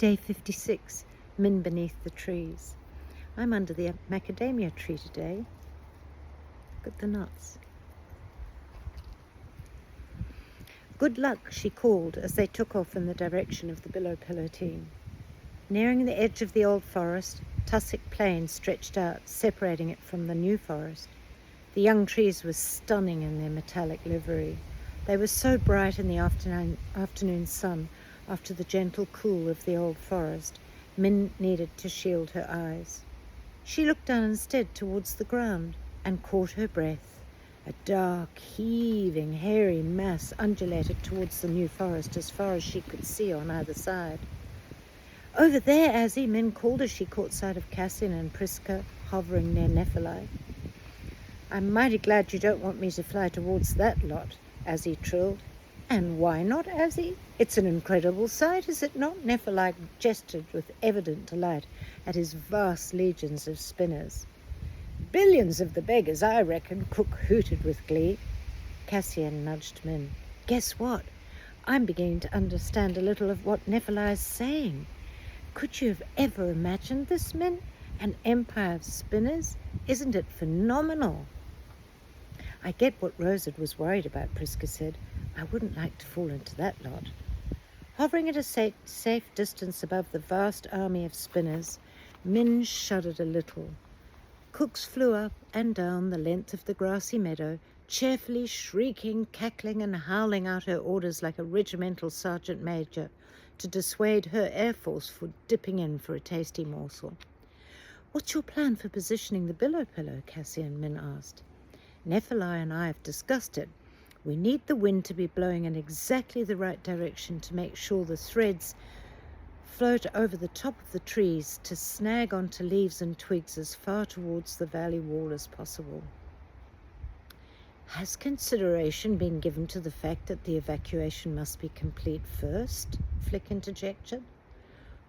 Day 56, Min beneath the trees. I'm under the macadamia tree today. Look at the nuts. Good luck, she called as they took off in the direction of the billow pillow team. Nearing the edge of the old forest, tussock plain stretched out, separating it from the new forest. The young trees were stunning in their metallic livery. They were so bright in the afternoon sun. After the gentle cool of the old forest, Min needed to shield her eyes. She looked down instead towards the ground and caught her breath. A dark, heaving, hairy mass undulated towards the new forest as far as she could see on either side. "Over there, Azzy," Min called as she caught sight of Cassian and Priska hovering near Nephi. "I'm mighty glad you don't want me to fly towards that lot," Azzy trilled. "And why not, Azzy? It's an incredible sight, is it not?" Nephi gestured with evident delight at his vast legions of spinners. "Billions of the beggars, I reckon," Cook hooted with glee. Cassian nudged Min. "Guess what? I'm beginning to understand a little of what Nephi is saying. Could you have ever imagined this, Min? An empire of spinners? Isn't it phenomenal?" "I get what Rosard was worried about," Priska said. "I wouldn't like to fall into that lot." Hovering at a safe distance above the vast army of spinners, Min shuddered a little. Cooks flew up and down the length of the grassy meadow, cheerfully shrieking, cackling and howling out her orders like a regimental sergeant major to dissuade her air force for dipping in for a tasty morsel. "What's your plan for positioning the billow pillow?" Cassian, Min asked. "Nephi and I have discussed it. We need the wind to be blowing in exactly the right direction to make sure the threads float over the top of the trees to snag onto leaves and twigs as far towards the valley wall as possible." "Has consideration been given to the fact that the evacuation must be complete first?" Flick interjected.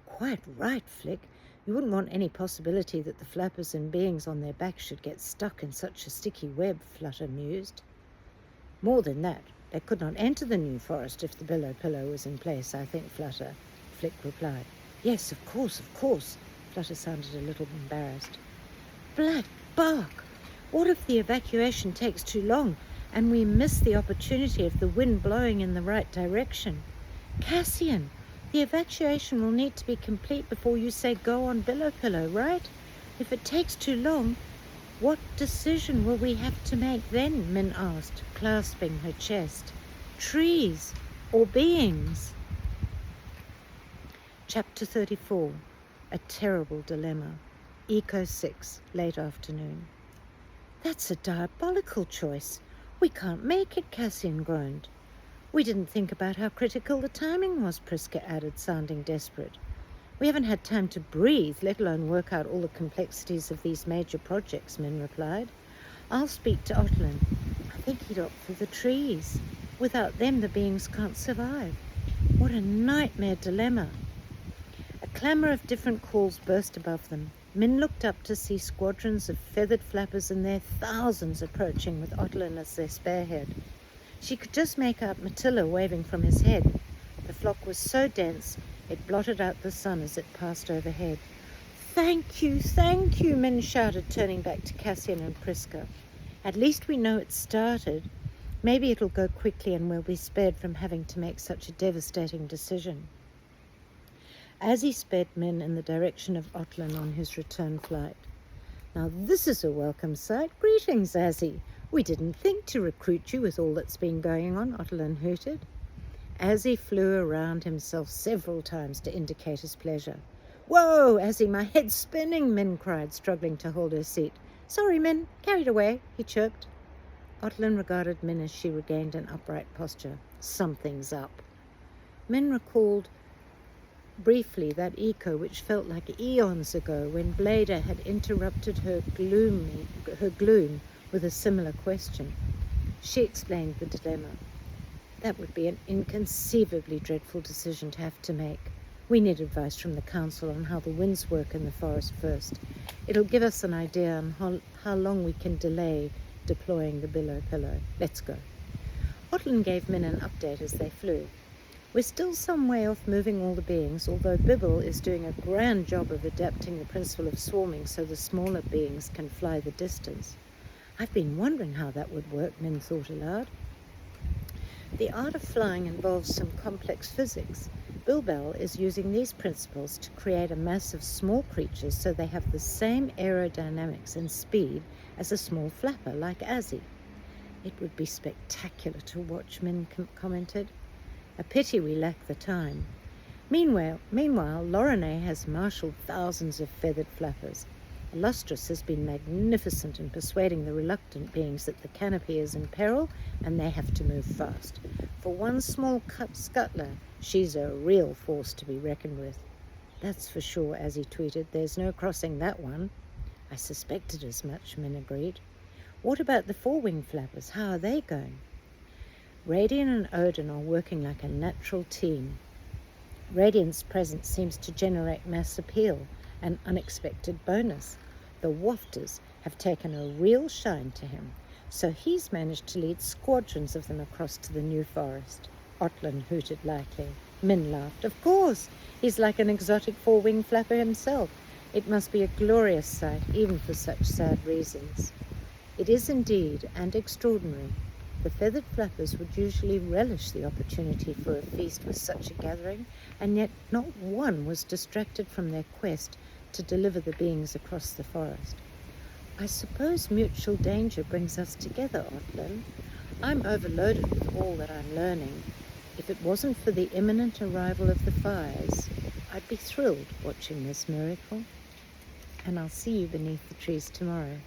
"Quite right, Flick. You wouldn't want any possibility that the flappers and beings on their backs should get stuck in such a sticky web," Flutter mused. "More than that, they could not enter the new forest if the billow pillow was in place, I think, Flutter," Flick replied. "Yes, of course. Flutter sounded a little embarrassed. "Black bark! What if the evacuation takes too long and we miss the opportunity of the wind blowing in the right direction? Cassian, the evacuation will need to be complete before you say go on billow pillow, right? If it takes too long, what decision will we have to make then?" Min asked, clasping her chest. "Trees or beings?" Chapter 34. A Terrible Dilemma. Eco 6, late afternoon. "That's a diabolical choice. We can't make it," Cassian groaned. "We didn't think about how critical the timing was," Priska added, sounding desperate. "We haven't had time to breathe, let alone work out all the complexities of these major projects," Min replied. "I'll speak to Otlin. I think he'd opt for the trees. Without them, the beings can't survive. What a nightmare dilemma." A clamour of different calls burst above them. Min looked up to see squadrons of feathered flappers in their thousands approaching with Otlin as their spearhead. She could just make out Mattila waving from his head. The flock was so dense it blotted out the sun as it passed overhead. Thank you, Min shouted, turning back to Cassian and Priska. "At least we know it started. Maybe it'll go quickly and we'll be spared from having to make such a devastating decision." As he sped Min in the direction of Otlin on his return flight. "Now this is a welcome sight. Greetings, Azzy. We didn't think to recruit you with all that's been going on," Otlin hooted. Azzy flew around himself several times to indicate his pleasure. "Whoa, Azzy, my head's spinning," Min cried, struggling to hold her seat. "Sorry, Min, carried away," he chirped. Otlin regarded Min as she regained an upright posture. "Something's up." Min recalled briefly that echo which felt like eons ago when Blader had interrupted her gloom with a similar question. She explained the dilemma. "That would be an inconceivably dreadful decision to have to make. We need advice from the council on how the winds work in the forest first. It'll give us an idea on how long we can delay deploying the billow pillow. Let's go." Otlin gave Min an update as they flew. We're still some way off moving all the beings, although Bibble is doing a grand job of adapting the principle of swarming so the smaller beings can fly the distance. I've been wondering how that would work, Min thought aloud. The art of flying involves some complex physics. Bilbel is using these principles to create a mass of small creatures so they have the same aerodynamics and speed as a small flapper like Azzy. It would be spectacular to watch, Min commented. A pity we lack the time. Meanwhile, Lorelei has marshalled thousands of feathered flappers. Illustrious has been magnificent in persuading the reluctant beings that the canopy is in peril and they have to move fast. For one small scuttler, she's a real force to be reckoned with. That's for sure, as he tweeted. There's no crossing that one. I suspected as much, Min agreed. What about the four-winged flappers? How are they going? Radiant and Odin are working like a natural team. Radiant's presence seems to generate mass appeal, an unexpected bonus. The wafters have taken a real shine to him, so he's managed to lead squadrons of them across to the new forest. Otlin hooted lightly. Min laughed. Of course, he's like an exotic four-winged flapper himself. It must be a glorious sight, even for such sad reasons. It is indeed, and extraordinary. The feathered flappers would usually relish the opportunity for a feast with such a gathering, and yet not one was distracted from their quest to deliver the beings across the forest. I suppose mutual danger brings us together, Otlin. I'm overloaded with all that I'm learning. If it wasn't for the imminent arrival of the fires, I'd be thrilled watching this miracle. And I'll see you beneath the trees tomorrow.